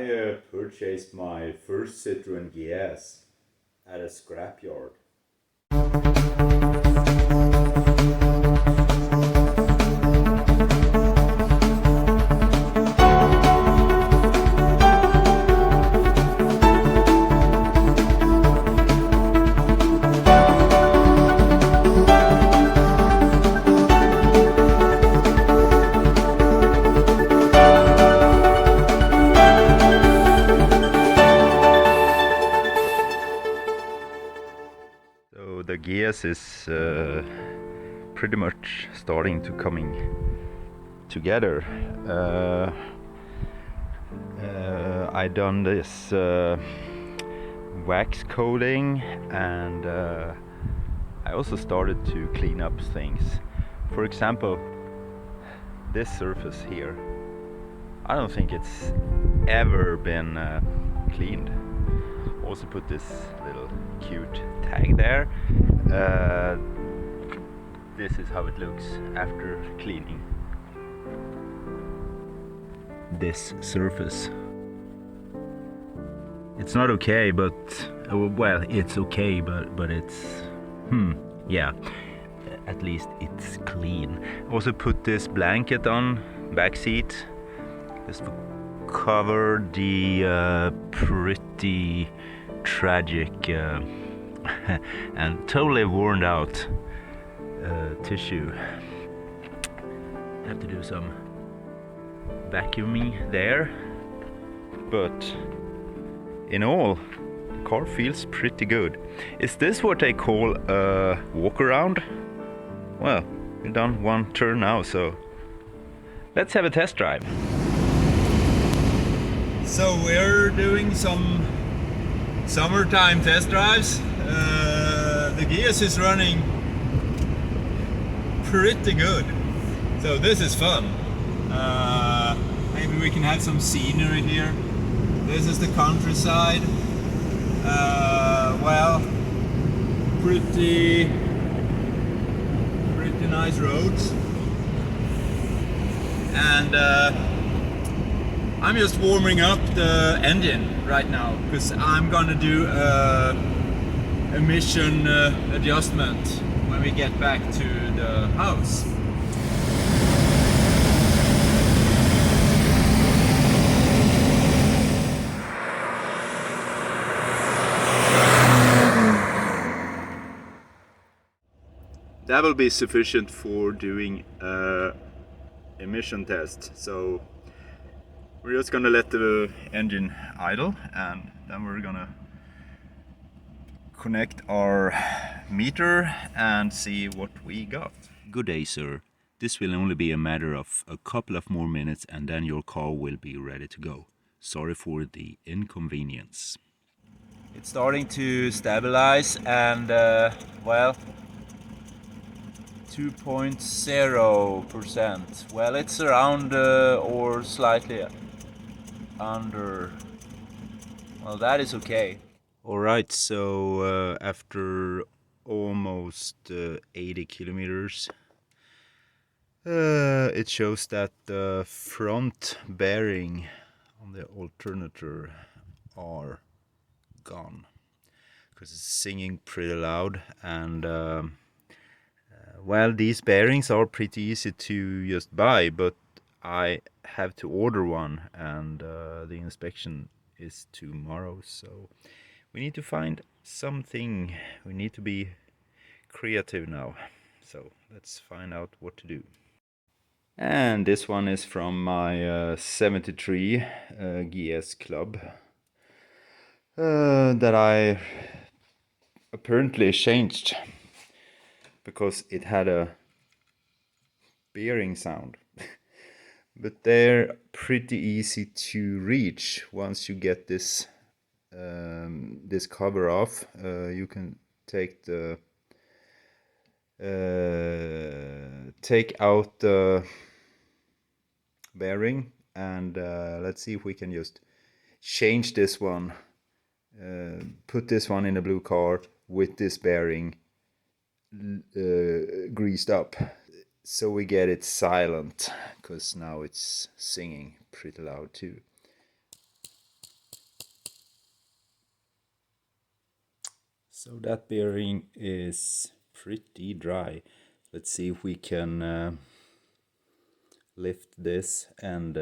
I purchased my first Citroën GS at a scrapyard. So the GS is pretty much starting to coming together. I done this wax coating, and I also started to clean up things. For example, this surface here, I don't think it's ever been cleaned. Also put this little cute tag there. This is how it looks after cleaning this surface. It's not okay, but well, it's okay, but it's yeah, at least it's clean. Also put this blanket on back seat just to cover the pretty tragic and totally worn out tissue. Have to do some vacuuming there, but in all, the car feels pretty good. Is this what they call a walk around? Well, we've done one turn now, so let's have a test drive. So we're doing some summertime test drives. The GS is running pretty good, so this is fun. Maybe we can have some scenery here. This is the countryside. Well, pretty nice roads, and I'm just warming up the engine right now because I'm gonna do a emission adjustment when we get back to the house. That will be sufficient for doing a emission test. So we're just gonna let the engine idle, and then we're gonna connect our meter and see what we got. Good day, sir. This will only be a matter of a couple of more minutes and then your car will be ready to go. Sorry for the inconvenience. It's starting to stabilize, and well, 2.0%. Well, it's around or slightly under. Well, that is okay. Alright, so after almost 80 kilometers, it shows that the front bearing on the alternator are gone, because it's singing pretty loud, and well, these bearings are pretty easy to just buy, but I have to order one, and the inspection is tomorrow, so we need to find something. We need to be creative now, so let's find out what to do. And this one is from my 73 GS Club that I apparently changed because it had a bearing sound. But they're pretty easy to reach once you get this this cover off. You can take the take out the bearing, and let's see if we can just change this one, put this one in a blue car with this bearing greased up, so we get it silent, because now it's singing pretty loud too. So that bearing is pretty dry. Let's see if we can lift this and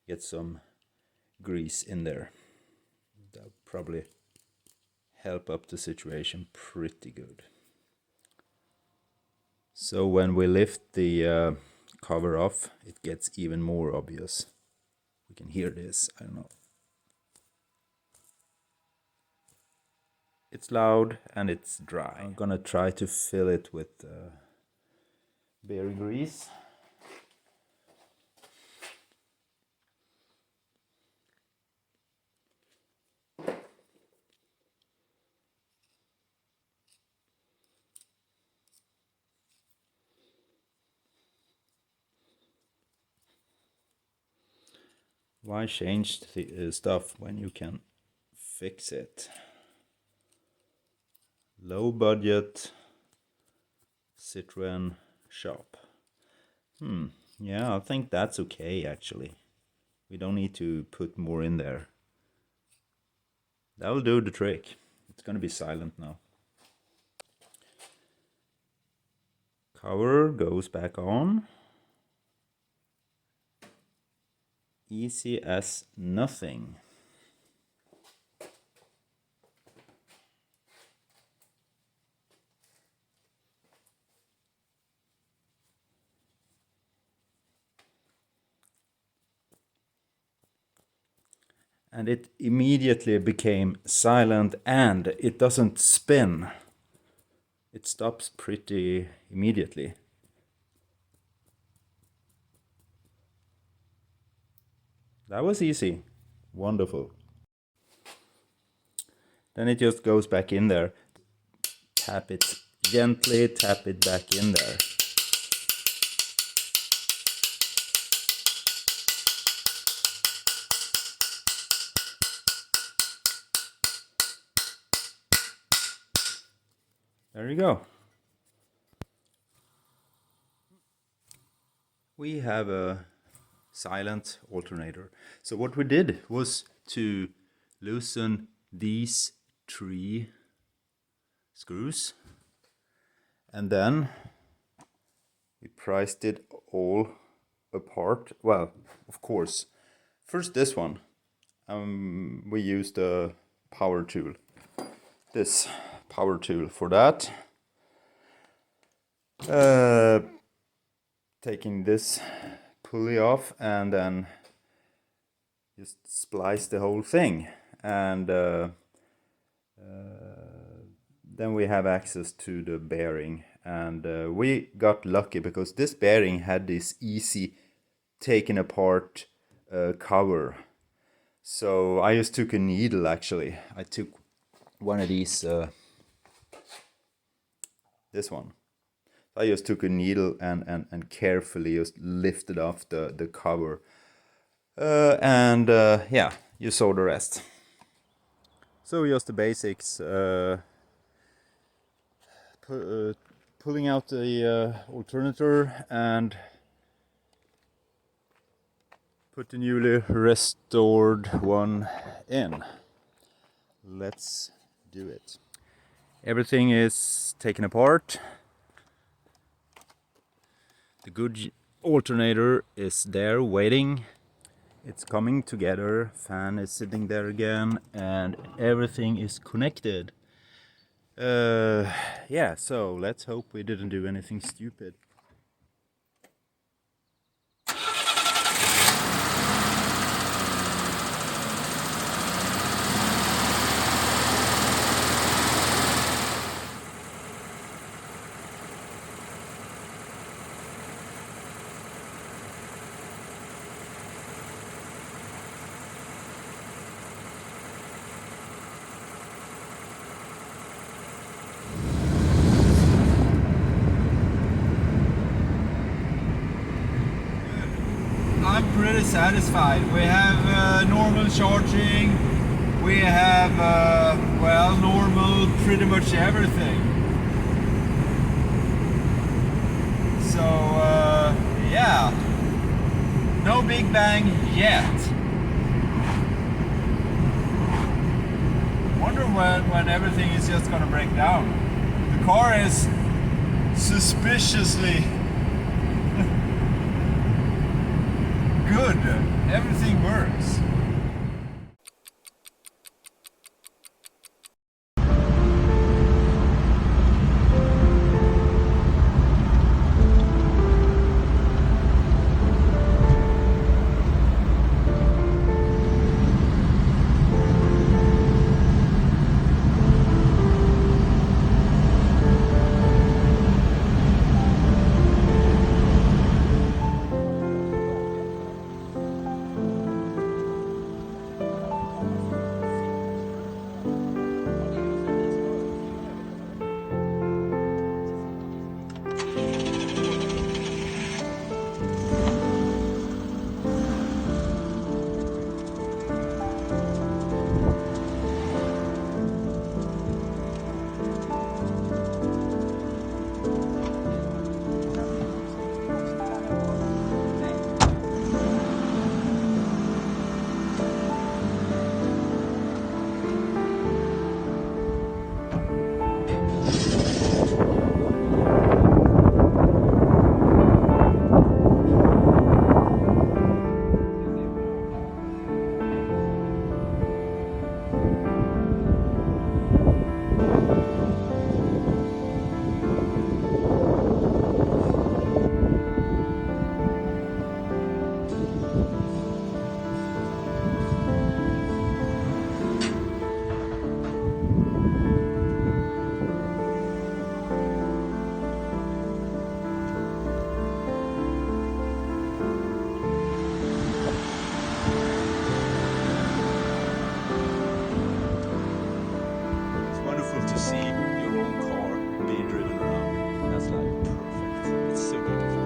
get some grease in there. That'll probably help up the situation pretty good. So when we lift the cover off, it gets even more obvious. We can hear this, I don't know. It's loud and it's dry. I'm gonna try to fill it with bearing grease. Why change the stuff when you can fix it? Low budget Citroën shop. Yeah, I think that's okay actually. We don't need to put more in there. That will do the trick. It's gonna be silent now. Cover goes back on. Easy as nothing. And it immediately became silent and it doesn't spin. It stops pretty immediately. That was easy. Wonderful. Then it just goes back in there. Tap it gently, tap it back in there. There you go. We have a silent alternator. So what we did was to loosen these 3 screws, and then we priced it all apart. Well, of course, first this one. We used a power tool. This power tool for that. Taking this pulley off and then just splice the whole thing, and then we have access to the bearing, and we got lucky because this bearing had this easy taken apart cover. So I just took a needle actually. I took one of these, this one. I just took a needle and carefully just lifted off the cover. Yeah, you saw the rest. So just the basics. Pulling out the alternator and put the newly restored one in. Let's do it. Everything is taken apart. The good alternator is there waiting. It's coming together. Fan is sitting there again, and everything is connected. Yeah, so let's hope we didn't do anything stupid. I'm pretty satisfied. We have normal charging, we have well, normal pretty much everything. So yeah, no big bang yet. wonder when everything is just gonna break down. The car is suspiciously good. Everything works. To see your own car being driven around. That's like perfect. It's so beautiful.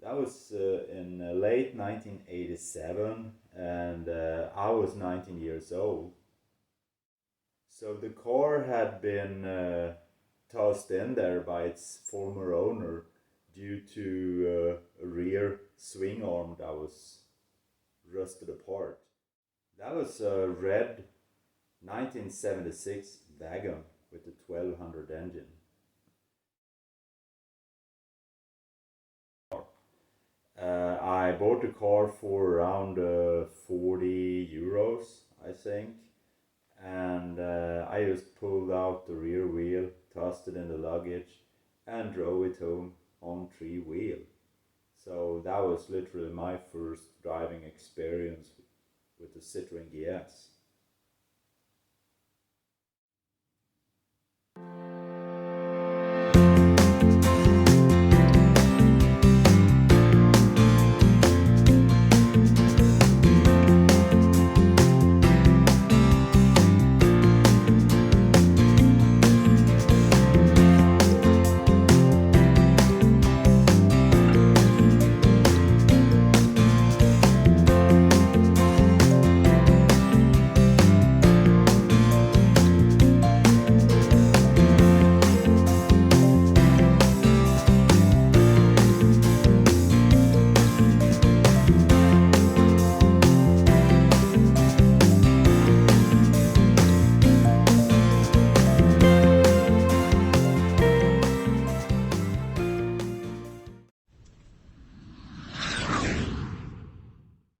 That was in late 1987, and I was 19 years old. So the car had been tossed in there by its former owner due to a rear swing arm that was rusted apart. That was a red 1976 wagon with a 1200 engine. I bought the car for around 40 euros, I think, and I just pulled out the rear wheel, tossed it in the luggage, and drove it home on three wheel. So that was literally my first driving experience with the Citroën GS.